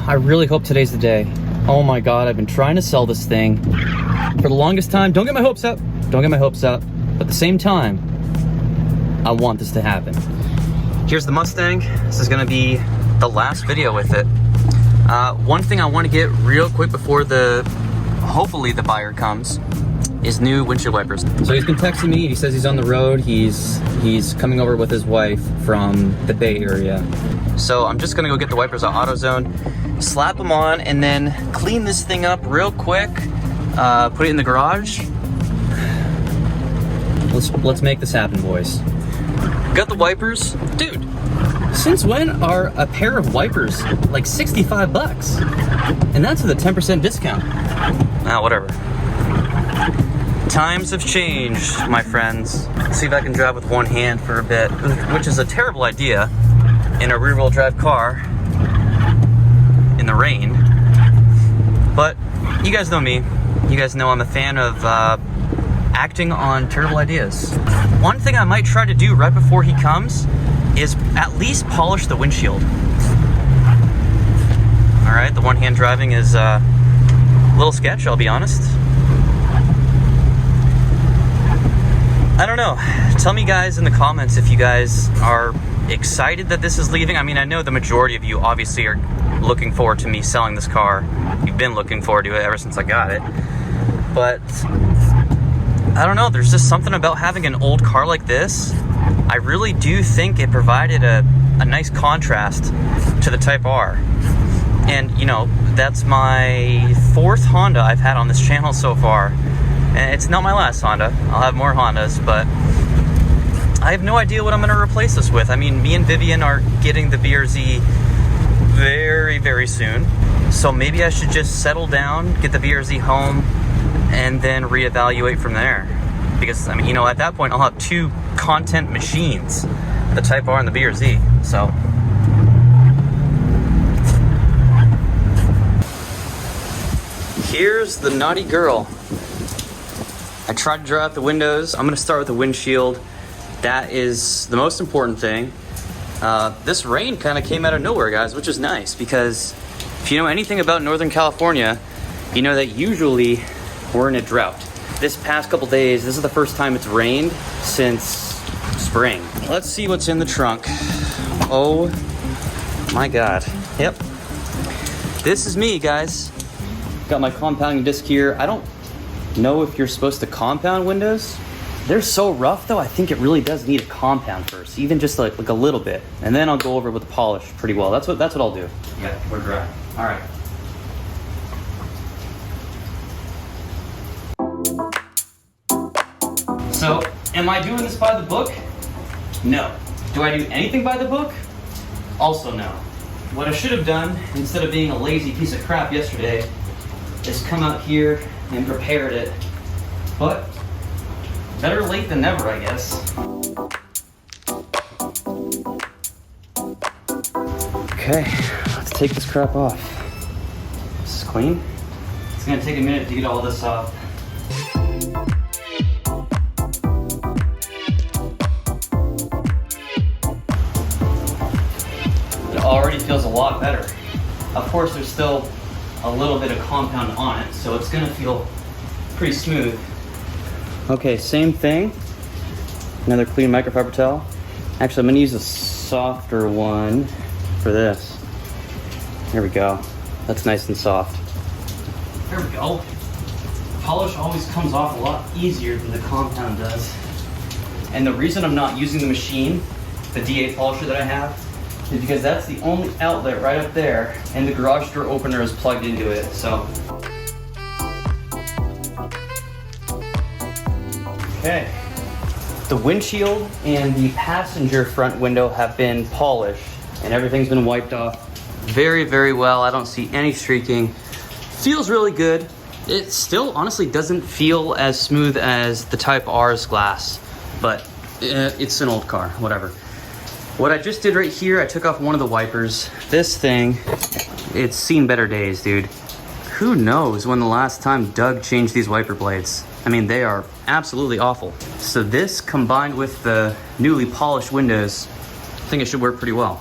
I really hope today's the day. Oh my God, I've been trying to sell this thing for the longest time. Don't get my hopes up. Don't get my hopes up. But at the same time, I want this to happen. Here's the Mustang. This is gonna be the last video with it. One thing I want to get real quick before hopefully the buyer comes is new windshield wipers. So he's been texting me. He says he's on the road. He's coming over with his wife from the Bay Area. So I'm just gonna go get the wipers at AutoZone, slap them on, and then clean this thing up real quick. Put it in the garage. Let's make this happen, boys. Got the wipers, dude. Since when are a pair of wipers like 65 bucks? And that's with a 10% discount. Whatever. Times have changed, my friends. Let's see if I can drive with one hand for a bit, which is a terrible idea in a rear-wheel drive car in the rain. But you guys know me. You guys know I'm a fan of acting on terrible ideas. One thing I might try to do right before he comes is at least polish the windshield. All right, the one-hand driving is a little sketch, I'll be honest. I don't know. Tell me guys in the comments if you guys are excited that this is leaving. I mean, I know the majority of you obviously are looking forward to me selling this car. You've been looking forward to it ever since I got it. But I don't know, there's just something about having an old car like this. I really do think it provided a nice contrast to the Type R. And you know, that's my 4th Honda I've had on this channel so far. And it's not my last Honda. I'll have more Hondas, but I have no idea what I'm gonna replace this with. I mean, me and Vivian are getting the BRZ very, very soon. So maybe I should just settle down, get the BRZ home, and then reevaluate from there. Because, I mean, you know, at that point, I'll have 2 content machines, the Type R and the BRZ, so. Here's the naughty girl. I tried to dry out the windows. I'm gonna start with the windshield. That is the most important thing. This rain kind of came out of nowhere, guys, which is nice, because if you know anything about Northern California, you know that usually we're in a drought. This past couple days, this is the first time it's rained since spring. Let's see what's in the trunk. Oh my God. Yep. This is me, guys. Got my compounding disc here. I don't know if you're supposed to compound windows. They're so rough though, I think it really does need a compound first, even just like a little bit. And then I'll go over it with the polish pretty well. That's what I'll do. Yeah, we're dry. All right. So, am I doing this by the book? No. Do I do anything by the book? Also no. What I should have done, instead of being a lazy piece of crap yesterday, is come out here and prepared it. But, better late than never, I guess. Okay, let's take this crap off. This is clean. It's gonna take a minute to get all this off. Already feels a lot better. Of course, there's still a little bit of compound on it, so it's gonna feel pretty smooth. Okay, same thing. Another clean microfiber towel. Actually, I'm gonna use a softer one for this. There we go. That's nice and soft. There we go. Polish always comes off a lot easier than the compound does. And the reason I'm not using the machine, the DA polisher that I have, is because that's the only outlet right up there, and the garage door opener is plugged into it, so. Okay. The windshield and the passenger front window have been polished, and everything's been wiped off very, very well. I don't see any streaking. Feels really good. It still honestly doesn't feel as smooth as the Type R's glass, but it's an old car, whatever. What I just did right here, I took off one of the wipers. This thing, it's seen better days, dude. Who knows when the last time Doug changed these wiper blades? I mean, they are absolutely awful. So this, combined with the newly polished windows, I think it should work pretty well.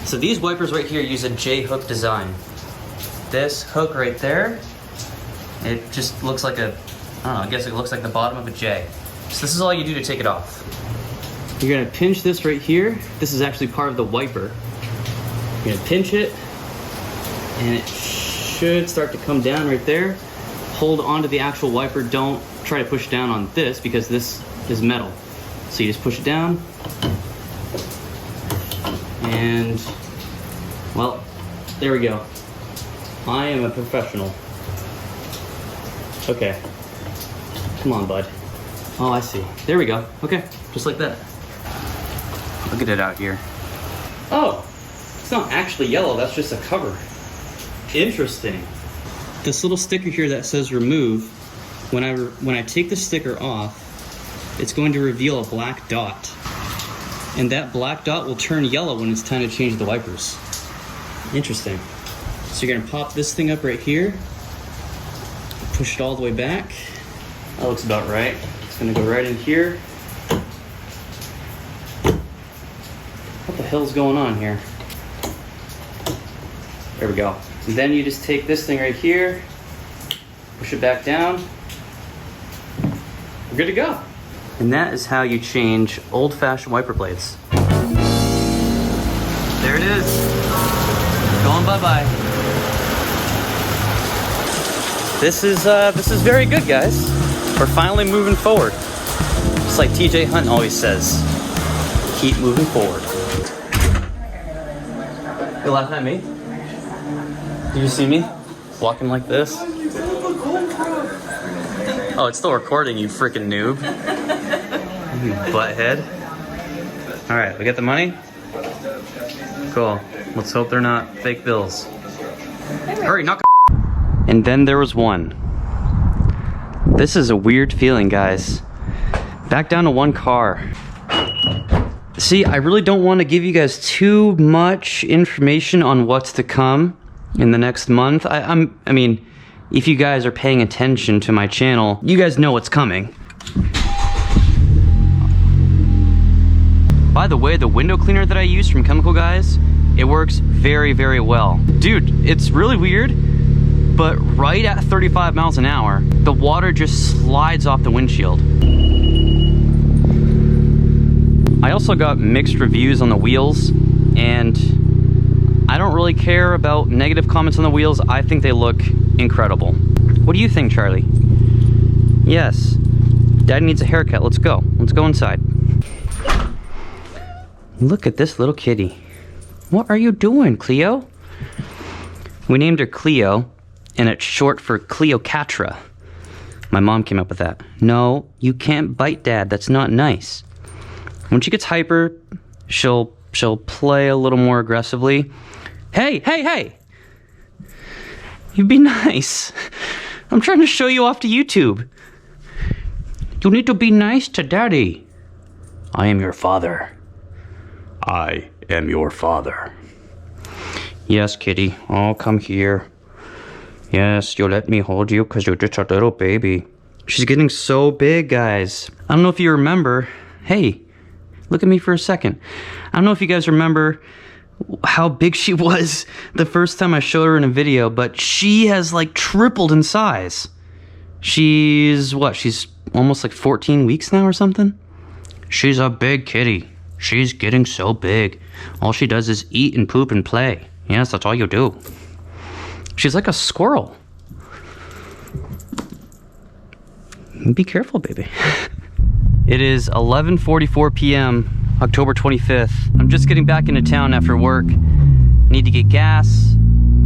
So these wipers right here use a J-hook design. this hook right there, it just looks like a, I don't know, I guess it looks like the bottom of a J. So this is all you do to take it off. You're gonna pinch this right here. This is actually part of the wiper. You're gonna pinch it, and it should start to come down right there. Hold onto the actual wiper. Don't try to push down on this because this is metal. So you just push it down, and well, there we go. I am a professional. Okay, come on, bud. Oh, I see. There we go. Okay, just like that. Look at it out here. Oh, it's not actually yellow. That's just a cover. Interesting. This little sticker here that says remove, when I take the sticker off, it's going to reveal a black dot. And that black dot will turn yellow when it's time to change the wipers. Interesting. So you're gonna pop this thing up right here, push it all the way back. That looks about right. It's gonna go right in here. What the hell's going on here? There we go. And then you just take this thing right here, push it back down. We're good to go. And that is how you change old-fashioned wiper blades. There it is. Going bye-bye. This is very good, guys. We're finally moving forward. Just like TJ Hunt always says, keep moving forward. You laughing at me? Did you see me walking like this? Oh, it's still recording, you freaking noob. You butthead. All right, we got the money? Cool. Let's hope they're not fake bills. Hurry, knock. And then there was one. This is a weird feeling, guys. Back down to one car. See, I really don't want to give you guys too much information on what's to come in the next month. I mean, if you guys are paying attention to my channel, you guys know what's coming. By the way, the window cleaner that I use from Chemical Guys, it works very, very well. Dude, it's really weird, but right at 35 miles an hour, the water just slides off the windshield. I also got mixed reviews on the wheels, and I don't really care about negative comments on the wheels. I think they look incredible. What do you think, Charlie? Yes. Dad needs a haircut. Let's go. Let's go inside. Look at this little kitty. What are you doing, Cleo? We named her Cleo, and it's short for Cleocatra. My mom came up with that. No, you can't bite Dad. That's not nice. When she gets hyper, she'll play a little more aggressively. Hey, hey, hey! You be nice. I'm trying to show you off to YouTube. You need to be nice to Daddy. I am your father. I am your father. Yes, kitty. Oh, come here. Yes, you'll let me hold you because you're just a little baby. She's getting so big, guys. I don't know if you remember. Hey, look at me for a second. I don't know if you guys remember how big she was the first time I showed her in a video, but she has like tripled in size. She's what? She's almost like 14 weeks now or something? She's a big kitty. She's getting so big. All she does is eat and poop and play. Yes, that's all you do. She's like a squirrel. Be careful, baby. It is 11:44 p.m. October 25th. I'm just getting back into town after work. Need to get gas.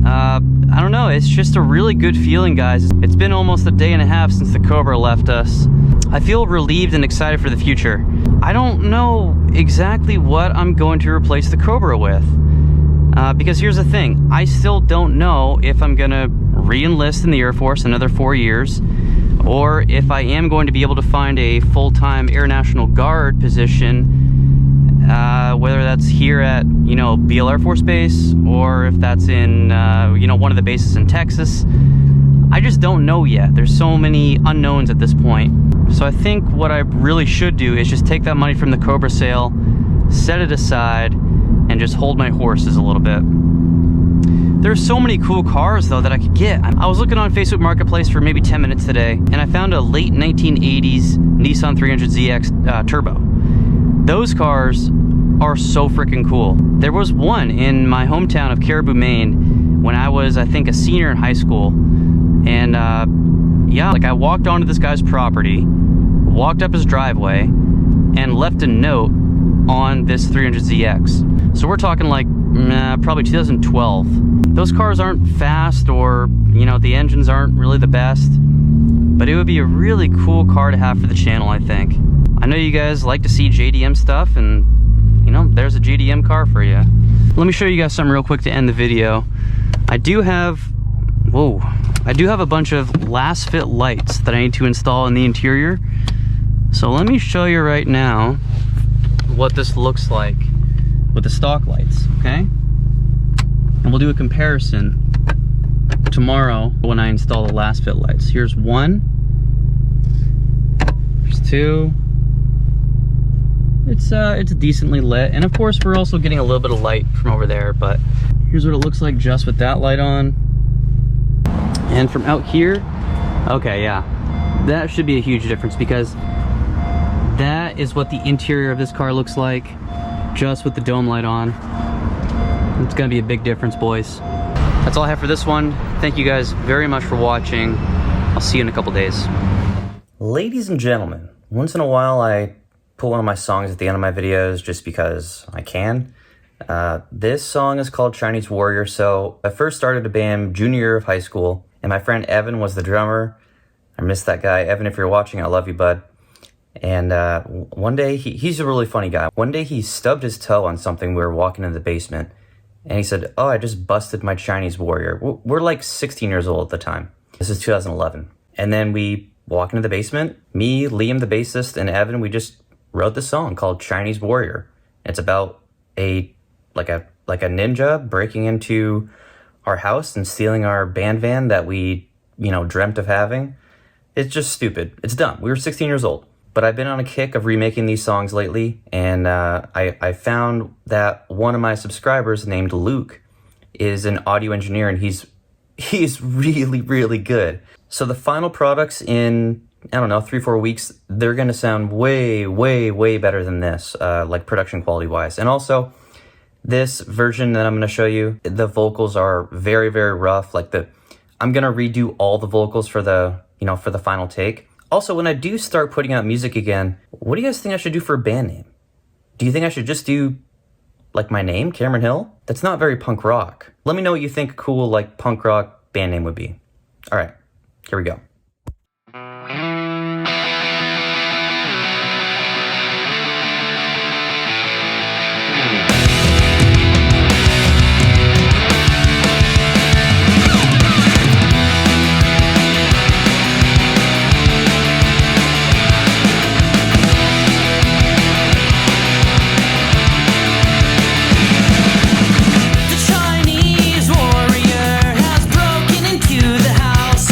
I don't know, it's just a really good feeling, guys. It's been almost a day and a half since the Cobra left us. I feel relieved and excited for the future. I don't know exactly what I'm going to replace the Cobra with. Because here's the thing, I still don't know if I'm gonna re-enlist in the Air Force another 4 years, or if I am going to be able to find a full-time Air National Guard position, whether that's here at, you know, Beale Air Force Base, or if that's in, you know, one of the bases in Texas. I just don't know yet. There's so many unknowns at this point. So I think what I really should do is just take that money from the Cobra sale, set it aside, and just hold my horses a little bit. There's so many cool cars though that I could get. I was looking on Facebook Marketplace for maybe 10 minutes today, and I found a late 1980s Nissan 300ZX Turbo. Those cars are so freaking cool. There was one in my hometown of Caribou, Maine when I was, I think, a senior in high school. And yeah, like I walked onto this guy's property, walked up his driveway, and left a note on this 300ZX. So we're talking like probably 2012. Those cars aren't fast, or you know, the engines aren't really the best, but it would be a really cool car to have for the channel, I think. I know you guys like to see JDM stuff, and you know, there's a JDM car for you. Let me show you guys something real quick to end the video. I do have a bunch of last fit lights that I need to install in the interior. So let me show you right now what this looks like with the stock lights, okay? And we'll do a comparison tomorrow when I install the last fit lights. Here's one, here's two. It's decently lit, and of course we're also getting a little bit of light from over there, but here's what it looks like just with that light on. And from out here, okay, yeah, that should be a huge difference, because that is what the interior of this car looks like just with the dome light on. It's gonna be a big difference, boys. That's all I have for this one. Thank you guys very much for watching. I'll see you in a couple days. Ladies and gentlemen, once in a while I put one of my songs at the end of my videos just because I can. This song is called Chinese Warrior. So I first started a band junior year of high school, and my friend Evan was the drummer. I miss that guy. Evan, if you're watching, I love you, bud. And one day, he's a really funny guy. One day he stubbed his toe on something. We were walking in the basement, and he said, "Oh, I just busted my Chinese Warrior." We're like 16 years old at the time. This is 2011. And then we walk into the basement. Me, Liam, the bassist, and Evan, we just wrote this song called Chinese Warrior. It's about a ninja breaking into our house and stealing our band van that we, you know, dreamt of having. It's just stupid. It's dumb. We were 16 years old. But I've been on a kick of remaking these songs lately, and I found that one of my subscribers named Luke is an audio engineer, and he's really, really good. So the final products in, I don't know, 3-4 weeks, they're gonna sound way, way, way better than this, like production quality wise. And also, this version that I'm gonna show you, the vocals are very, very rough. I'm gonna redo all the vocals for the final take. Also, when I do start putting out music again, what do you guys think I should do for a band name? Do you think I should just do like my name, Cameron Hill? That's not very punk rock. Let me know what you think a cool like punk rock band name would be. All right, here we go. The Chinese warrior has broken into the house.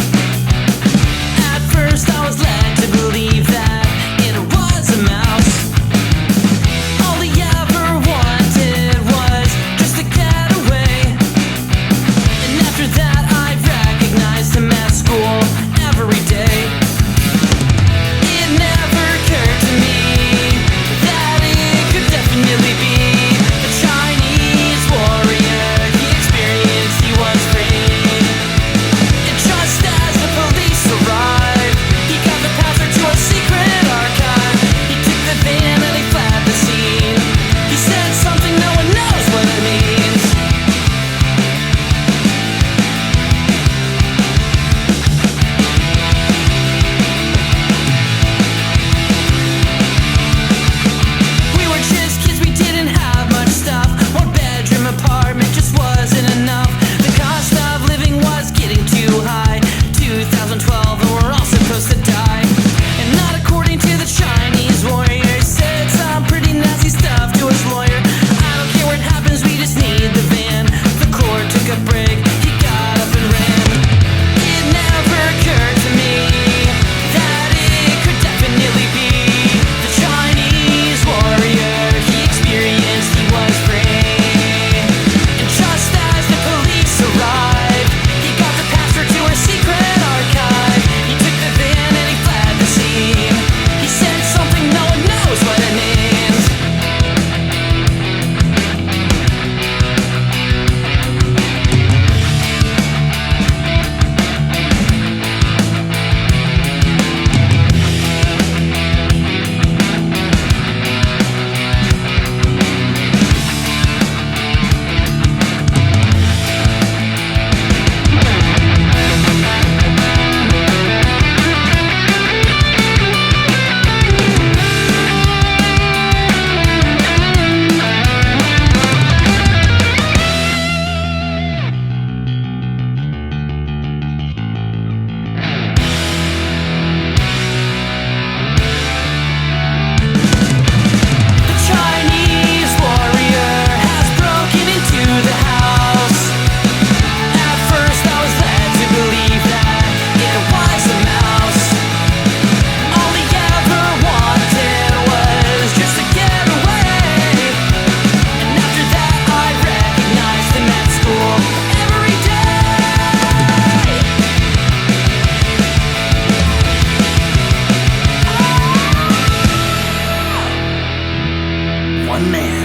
one man.